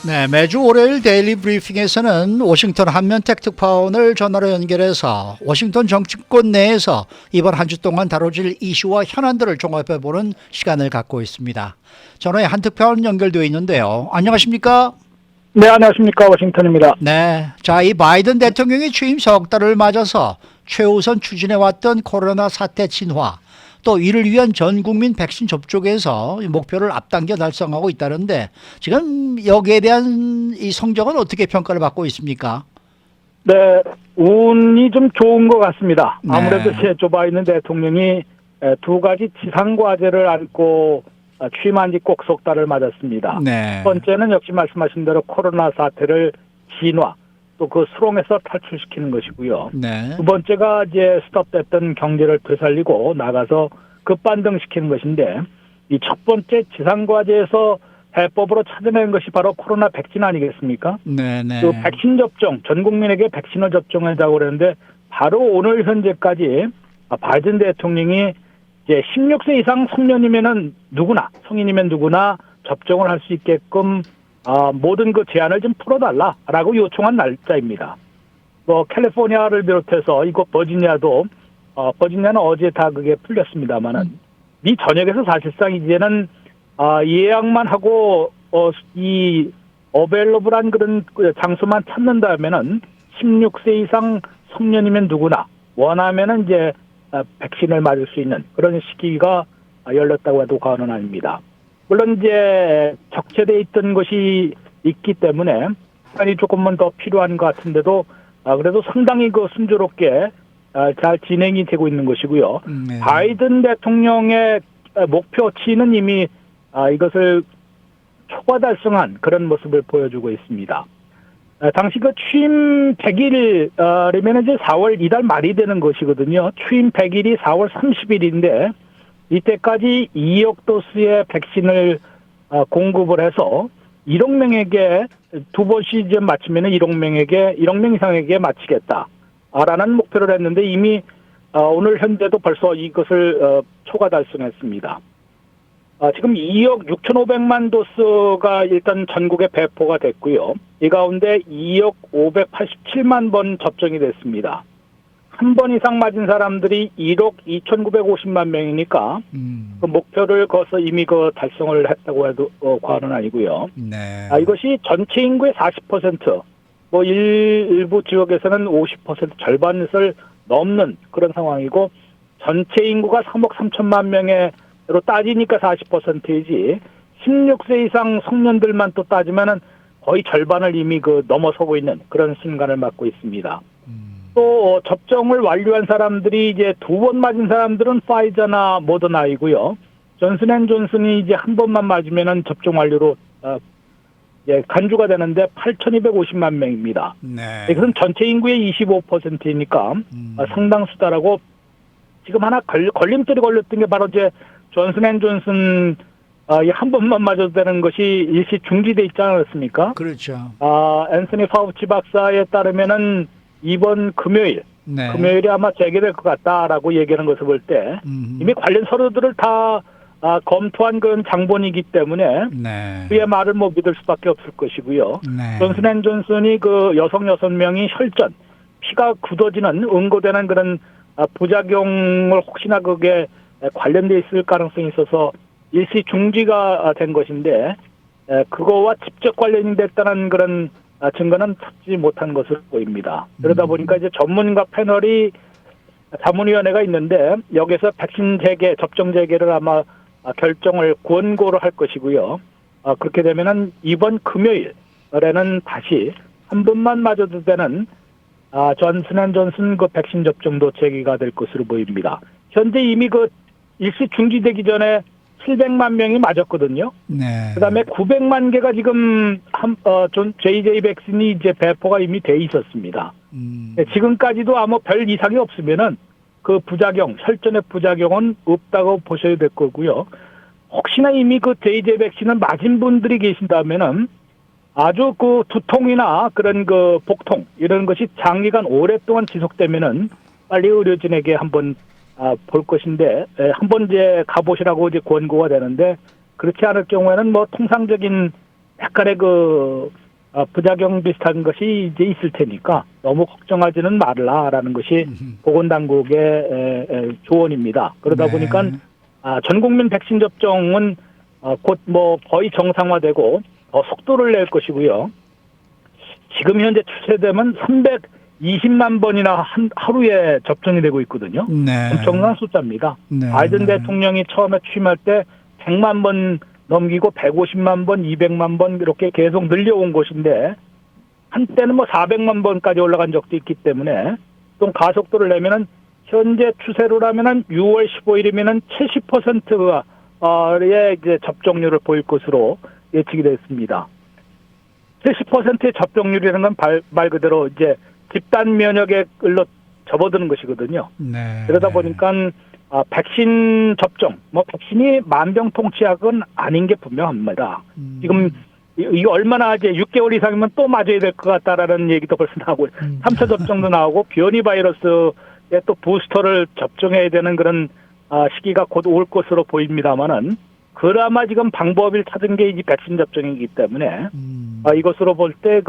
네, 매주 월요일 데일리 브리핑에서는 워싱턴 한면택 특파원을 전화로 연결해서 워싱턴 정치권 내에서 이번 한 주 동안 다뤄질 이슈와 현안들을 종합해보는 시간을 갖고 있습니다. 전화에 한 특파원 연결되어 있는데요. 안녕하십니까? 네, 안녕하십니까. 워싱턴입니다. 네, 자, 이 바이든 대통령이 취임 석 달을 맞아서 최우선 추진해왔던 코로나 사태 진화, 또 이를 위한 전 국민 백신 접종에서 목표를 앞당겨 달성하고 있다는데 지금 여기에 대한 이 성적은 어떻게 평가를 받고 있습니까? 네, 운이 좀 좋은 것 같습니다. 네. 아무래도 조 바이든 대통령이 두 가지 지상과제를 안고 취임한 지 꼭 석 달을 맞았습니다. 네. 첫 번째는 역시 말씀하신 대로 코로나 사태를 진화, 또 그 수렁에서 탈출시키는 것이고요. 네. 두 번째가 이제 스톱됐던 경제를 되살리고 나가서 급반등시키는 것인데, 이 첫 번째 지상과제에서 해법으로 찾아낸 것이 바로 코로나 백신 아니겠습니까? 네. 네. 그 백신 접종, 전 국민에게 백신을 접종하자고 그랬는데 바로 오늘 현재까지 바이든 대통령이 이제 16세 이상 성년이면은 누구나, 성인이면 누구나 접종을 할 수 있게끔 모든 그 제한을 좀 풀어달라라고 요청한 날짜입니다. 뭐 캘리포니아를 비롯해서 이곳 버지니아도 버지니아는 어제 다 그게 풀렸습니다만은 미 전역에서 사실상 이제는 예약만 하고 이 어벨러블한 그런 장소만 찾는다면은 16세 이상 성년이면 누구나 원하면은 이제 백신을 맞을 수 있는 그런 시기가 열렸다고 해도 과언은 아닙니다. 물론 이제 적체돼 있던 것이 있기 때문에 시간이 조금만 더 필요한 것 같은데도 그래도 상당히 그 순조롭게 잘 진행이 되고 있는 것이고요. 네. 바이든 대통령의 목표치는 이미 이것을 초과 달성한 그런 모습을 보여주고 있습니다. 당시 그 취임 100일이면 이제 4월 이달 말이 되는 것이거든요. 취임 100일이 4월 30일인데 이때까지 2억 도스의 백신을 공급을 해서 1억 명에게 두 번 시즌 마치면은 1억 명 이상에게 마치겠다라는 목표를 했는데 이미 오늘 현재도 벌써 이것을 초과 달성했습니다. 지금 2억 6,500만 도스가 일단 전국에 배포가 됐고요. 이 가운데 2억 587만 번 접종이 됐습니다. 한 번 이상 맞은 사람들이 1억 2,950만 명이니까 그 목표를 거서 이미 그 달성을 했다고 해도 과언은 아니고요. 네. 이것이 전체 인구의 40%, 뭐 일부 지역에서는 50% 절반을 넘는 그런 상황이고 전체 인구가 3억 3천만 명으로 따지니까 40%이지 16세 이상 성년들만 또 따지면은 거의 절반을 이미 그 넘어서고 있는 그런 순간을 맞고 있습니다. 또 접종을 완료한 사람들이 이제 두 번 맞은 사람들은 파이저나 모더나이고요. 존슨앤존슨이 이제 한 번만 맞으면은 접종 완료로 간주가 되는데 8,250만 명입니다. 네. 이것은 전체 인구의 25%니까 상당수다라고 지금 하나 걸림돌이 걸렸던 게 바로 이제 존슨앤존슨 한 번만 맞아도 되는 것이 일시 중지돼 있지 않았습니까? 그렇죠. 앤서니 파우치 박사에 따르면은 이번 금요일이 아마 재개될 것 같다라고 얘기하는 것을 볼 때 이미 관련 서류들을 다 검토한 그런 장본이기 때문에 그의 말을 뭐 믿을 수밖에 없을 것이고요. 존슨앤존슨이 그 여성 6명이 혈전, 피가 굳어지는 응고되는 그런 부작용을 혹시나 그게 관련돼 있을 가능성이 있어서 일시 중지가 된 것인데 그거와 직접 관련이 됐다는 그런 증거는 찾지 못한 것으로 보입니다. 그러다 보니까 이제 전문가 패널이 자문위원회가 있는데 여기서 백신 재개, 접종 재개를 아마 결정을 권고를 할 것이고요. 그렇게 되면은 이번 금요일에는 다시 한 번만 맞아도 되는 존슨앤존슨 그 백신 접종도 재개가 될 것으로 보입니다. 현재 이미 그 일시 중지되기 전에 700만 명이 맞았거든요. 그다음에 900만 개가 지금 JJ 백신이 이제 배포가 이미 돼 있었습니다. 지금까지도 아마 별 이상이 없으면은 그 부작용, 혈전의 부작용은 없다고 보셔야 될 거고요. 혹시나 이미 그 JJ 백신을 맞은 분들이 계신다면은 아주 그 두통이나 그런 그 복통 이런 것이 장기간 오랫동안 지속되면은 빨리 의료진에게 한번 볼 것인데 한번 이제 가보시라고 이제 권고가 되는데 그렇지 않을 경우에는 뭐 통상적인 약간의 부작용 비슷한 것이 이제 있을 테니까 너무 걱정하지는 말라라는 것이 보건당국의 조언입니다. 그러다 네. 보니까 전 국민 백신 접종은 곧 거의 정상화되고 더 속도를 낼 것이고요. 지금 현재 추세되면 320만 번이나 하루에 접종이 되고 있거든요. 네. 엄청난 숫자입니다. 네. 바이든 대통령이 처음에 취임할 때 100만 번 넘기고 150만 번, 200만 번 이렇게 계속 늘려온 것인데 한때는 400만 번까지 올라간 적도 있기 때문에 또 가속도를 내면은 현재 추세로라면은 6월 15일이면은 70%의 이제 접종률을 보일 것으로 예측이 됐습니다. 70%의 접종률이라는 건 말 그대로 이제 집단 면역에 접어드는 것이거든요. 네. 그러다 보니까 백신 접종, 백신이 만병통치약은 아닌 게 분명합니다. 지금 이거 얼마나 이제 6개월 이상이면 또 맞아야 될 것 같다라는 얘기도 벌써 나오고 3차 접종도 나오고 변이 바이러스에 또 부스터를 접종해야 되는 그런 시기가 곧 올 것으로 보입니다만은 그나마 지금 방법을 찾은 게 이 백신 접종이기 때문에 이것으로 볼 때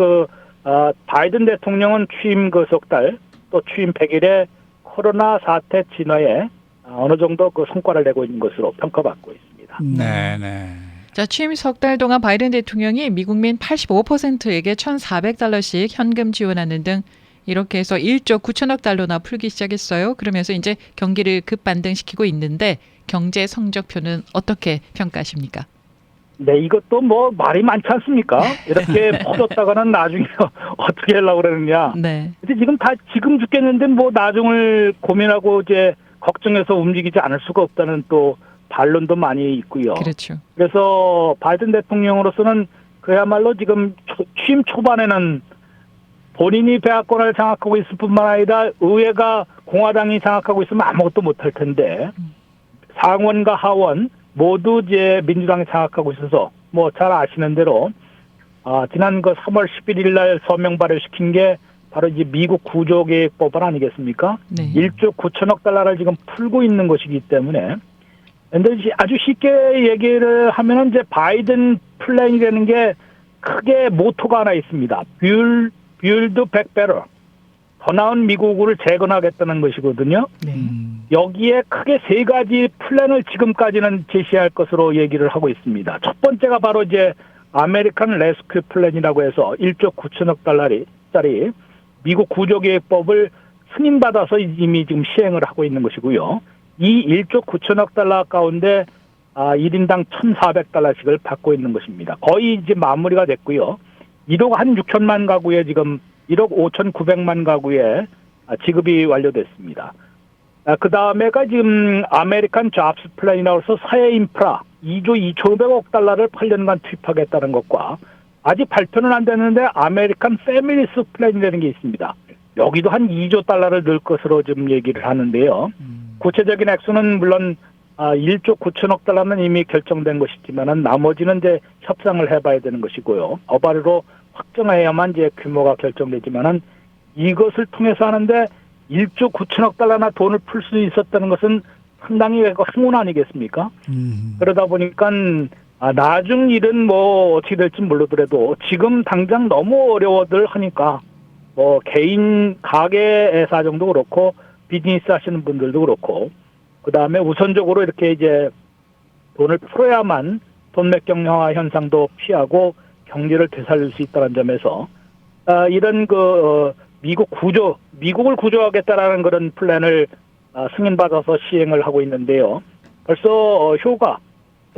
바이든 대통령은 취임 석 달 또 취임 100일에 코로나 사태 진화에 어느 정도 성과를 내고 있는 것으로 평가받고 있습니다. 네. 자, 취임 석 달 동안 바이든 대통령이 미국민 85%에게 $1,400씩 현금 지원하는 등 이렇게 해서 1조 9천억 달러나 풀기 시작했어요. 그러면서 이제 경기를 급반등시키고 있는데 경제 성적표는 어떻게 평가하십니까? 네, 이것도 말이 많지 않습니까? 이렇게 퍼졌다가는 나중에 어떻게 하려고 그러느냐. 네. 근데 지금 죽겠는데 나중을 고민하고 이제 걱정해서 움직이지 않을 수가 없다는 또 반론도 많이 있고요. 그렇죠. 그래서 바이든 대통령으로서는 그야말로 지금 취임 초반에는 본인이 배합권을 장악하고 있을 뿐만 아니라 의회가 공화당이 장악하고 있으면 아무것도 못할 텐데 상원과 하원 모두 이제 민주당이 장악하고 있어서 잘 아시는 대로 지난 3월 11일 날 서명 발효시킨 게 바로 이제 미국 구조개혁법안 아니겠습니까? 네. 1조 9천억 달러를 지금 풀고 있는 것이기 때문에 근데 아주 쉽게 얘기를 하면은 이제 바이든 플랜이라는 게 크게 모토가 하나 있습니다. Build back better. 더 나은 미국을 재건하겠다는 것이거든요. 네. 여기에 크게 세 가지 플랜을 지금까지는 제시할 것으로 얘기를 하고 있습니다. 첫 번째가 바로 이제 아메리칸 레스큐 플랜이라고 해서 1조 9천억 달러짜리 미국 구조개혁법을 승인받아서 이미 지금 시행을 하고 있는 것이고요. 이 1조 9천억 달러 가운데 1인당 1,400달러씩을 받고 있는 것입니다. 거의 이제 마무리가 됐고요. 1억 한 6천만 가구에 지금 1억 5,900만 가구에 지급이 완료됐습니다. 그 다음에가 지금 아메리칸 잡스 플랜이라고 해서 사회 인프라 2조 2,500억 달러를 8년간 투입하겠다는 것과 아직 발표는 안 됐는데 아메리칸 패밀리스 플랜이라는 게 있습니다. 여기도 한 2조 달러를 넣을 것으로 지금 얘기를 하는데요. 구체적인 액수는 물론 1조 9천억 달러는 이미 결정된 것이지만은 나머지는 이제 협상을 해봐야 되는 것이고요. 어바리로 확정해야만 이제 규모가 결정되지만은 이것을 통해서 하는데 1조 9천억 달러나 돈을 풀 수 있었다는 것은 상당히 행운 아니겠습니까? 그러다 보니까 나중 일은 어떻게 될지 모르더라도 지금 당장 너무 어려워들 하니까 개인 가게 사정도 그렇고 비즈니스 하시는 분들도 그렇고 그다음에 우선적으로 이렇게 이제 돈을 풀어야만 돈맥 경영화 현상도 피하고 경제를 되살릴 수 있다는 점에서 이런 미국을 구조하겠다라는 그런 플랜을 승인받아서 시행을 하고 있는데요. 벌써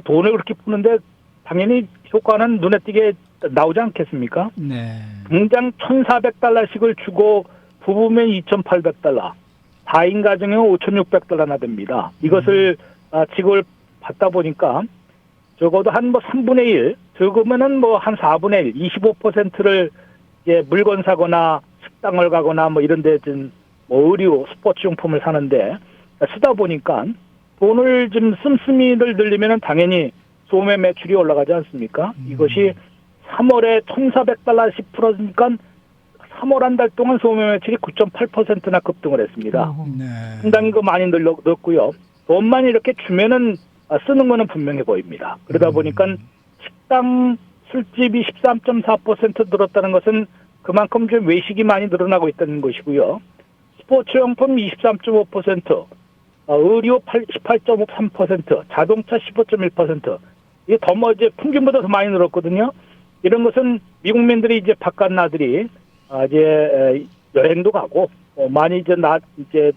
돈을 그렇게 푸는데 당연히 효과는 눈에 띄게 나오지 않겠습니까? 네. 당장 1,400달러씩을 주고 부부면 2,800달러, 4인 가정이면 5,600달러나 됩니다. 이것을 지급을 받다 보니까 적어도 한 3분의 1, 적으면은 한 4분의 1, 25%를 이제 물건 사거나 식당을 가거나 이런 데 좀 의류, 스포츠 용품을 사는데 쓰다 보니까 돈을 좀 씀씀이를 늘리면은 당연히 소매 매출이 올라가지 않습니까? 이것이 3월에 1,400달러씩 풀었으니까 3월 한 달 동안 소매 매출이 9.8%나 급등을 했습니다. 네. 상당히 많이 늘었고요. 돈만 이렇게 주면은 쓰는 거는 분명해 보입니다. 그러다 보니까 식당 술집이 13.4% 늘었다는 것은 그만큼 좀 외식이 많이 늘어나고 있다는 것이고요. 스포츠용품 23.5%, 의료 18.3%, 자동차 15.1%. 이게 이제 평균보다 더 많이 늘었거든요. 이런 것은 미국민들이 이제 바깥 나들이 이제 여행도 가고 많이 이제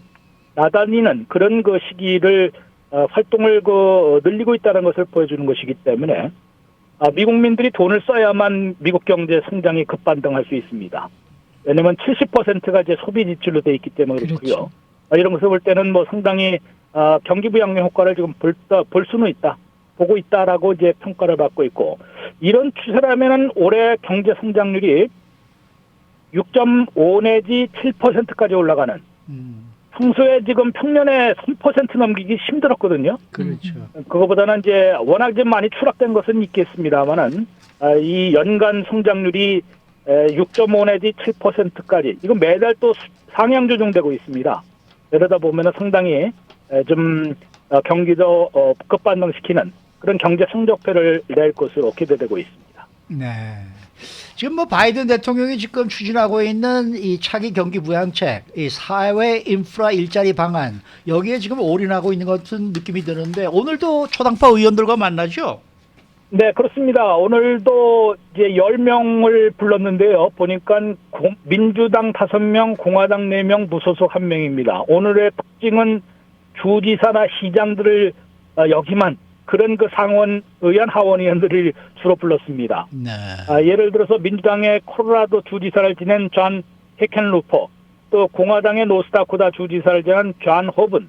나다니는 그런 그 시기를 활동을 늘리고 있다는 것을 보여주는 것이기 때문에 미국민들이 돈을 써야만 미국 경제 성장이 급반등할 수 있습니다. 왜냐하면 70%가 이제 소비 지출로 돼 있기 때문에 그렇고요. 그렇죠. 이런 것을 볼 때는 뭐 상당히 경기 부양의 효과를 지금 볼 수는 있다, 보고 있다라고 이제 평가를 받고 있고, 이런 추세라면은 올해 경제 성장률이 6.5 내지 7%까지 올라가는. 평소에 지금 평년에 3% 넘기기 힘들었거든요. 그렇죠. 그거보다는 이제 워낙 좀 많이 추락된 것은 있겠습니다만은 이 연간 성장률이 6.5 내지 7%까지 이거 매달 또 상향 조정되고 있습니다. 이러다 보면은 상당히 좀 경기도 급반등시키는 그런 경제 성적표를 낼 것으로 기대되고 있습니다. 네. 지금 뭐 바이든 대통령이 지금 추진하고 있는 이 차기 경기 부양책, 이 사회 인프라 일자리 방안, 여기에 지금 올인하고 있는 것 같은 느낌이 드는데 오늘도 초당파 의원들과 만나죠? 네, 그렇습니다. 오늘도 이제 10명을 불렀는데요. 보니까 민주당 5명, 공화당 4명, 무소속 1명입니다. 오늘의 특징은 주지사나 시장들을 역임한 그런 그 상원 의원, 하원 의원들을 주로 불렀습니다. 네. 예를 들어서 민주당의 콜로라도 주지사를 지낸 존 헤켄루퍼, 또 공화당의 노스다코다 주지사를 지낸 존 호븐,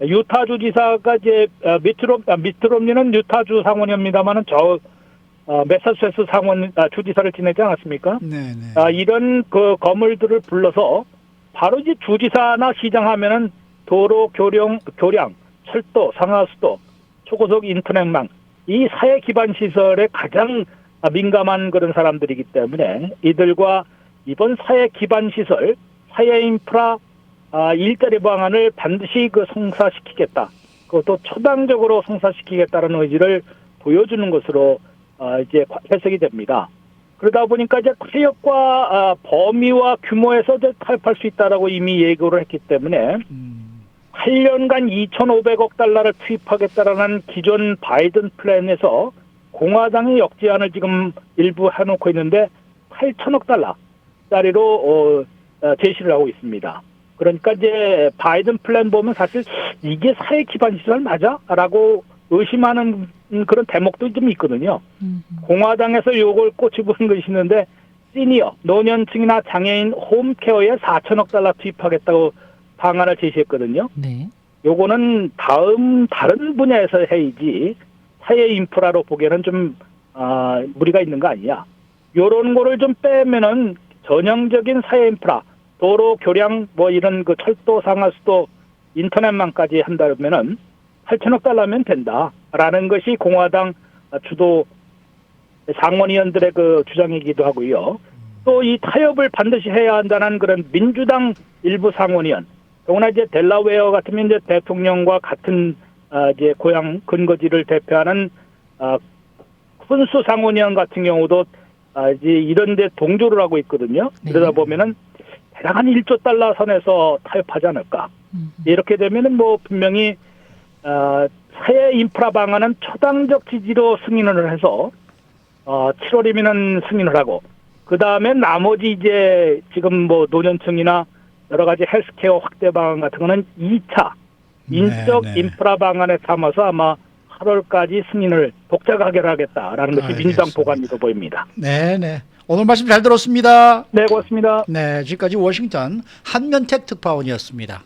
유타 주지사가 이제 미트롬니는 유타주 상원입니다만은 매사추세츠 상원 주지사를 지내지 않았습니까? 네. 이런 그 거물들을 불러서 바로 이제 주지사나 시장 하면은 도로, 교량, 철도, 상하수도, 초고속 인터넷망, 이 사회 기반 시설에 가장 민감한 그런 사람들이기 때문에 이들과 이번 사회 기반 시설, 사회 인프라 일자리 방안을 반드시 성사시키겠다. 그것도 초당적으로 성사시키겠다는 의지를 보여주는 것으로 이제 해석이 됩니다. 그러다 보니까 이제 타협과 범위와 규모에서 타협할 수 있다라고 이미 예고를 했기 때문에 8년간 2,500억 달러를 투입하겠다라는 기존 바이든 플랜에서 공화당이 역제안을 지금 일부 해놓고 있는데 8천억 달러짜리로 제시를 하고 있습니다. 그러니까 이제 바이든 플랜 보면 사실 이게 사회 기반 시설 맞아?라고 의심하는 그런 대목도 좀 있거든요. 공화당에서 이걸 꼬집은 것이 있는데 시니어, 노년층이나 장애인 홈케어에 4천억 달러 투입하겠다고 방안을 제시했거든요. 네. 요거는 다른 분야에서 해야지 사회 인프라로 보기에는 좀 무리가 있는 거 아니냐. 요런 거를 좀 빼면은 전형적인 사회 인프라, 도로, 교량, 뭐 이런 그 철도, 상하수도, 인터넷망까지 한다면은 8천억 달러면 된다라는 것이 공화당 주도 상원의원들의 그 주장이기도 하고요. 또 이 타협을 반드시 해야 한다는 그런 민주당 일부 상원의원, 더구나 이제 델라웨어 같으면 이제 대통령과 같은 이제 고향 근거지를 대표하는 훈수 상원의원 같은 경우도 이제 이런 데 동조를 하고 있거든요. 그러다 보면은 대략 한 1조 달러 선에서 타협하지 않을까. 이렇게 되면은 뭐 분명히 사회 인프라 방안은 초당적 지지로 승인을 해서 7월이면은 승인을 하고, 그 다음에 나머지 이제 지금 뭐 노년층이나 여러 가지 헬스케어 확대 방안 같은 거는 2차 인적 인프라 방안에 삼아서 아마 8월까지 승인을 독자 가결하겠다라는 것이 민주당 보관미도 보입니다. 네네. 오늘 말씀 잘 들었습니다. 네, 고맙습니다. 네, 지금까지 워싱턴 한면택 특파원이었습니다.